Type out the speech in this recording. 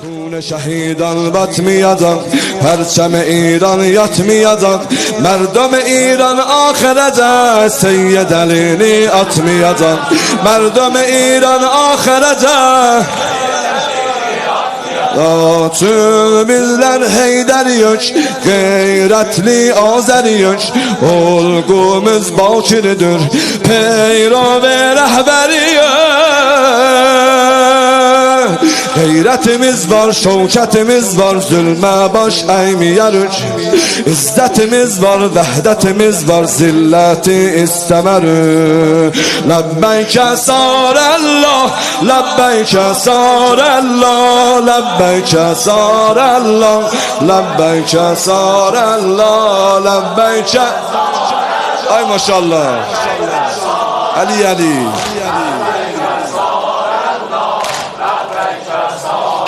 خون شهیدان بات میادم، پرچم ایران یتمیادم، مردم ایران آخرت سید علی ات میادم، مردم ایران آخرت Tümizler heyderiyoş, gayretli azeriyoş, olgumuz bakirdir, peyro ve rehberiyoş. Gayretimiz var, şevketimiz var, zulme baş eğmiyoruz. İzzetimiz var, vehdetimiz var, zilleti istemeriz. Lebbeyke sarallah, lebbeyke sarallah, lebbeyke sarallah, lebbeyke sarallah, lebbeyke. Ay maşallah. Ali Ali.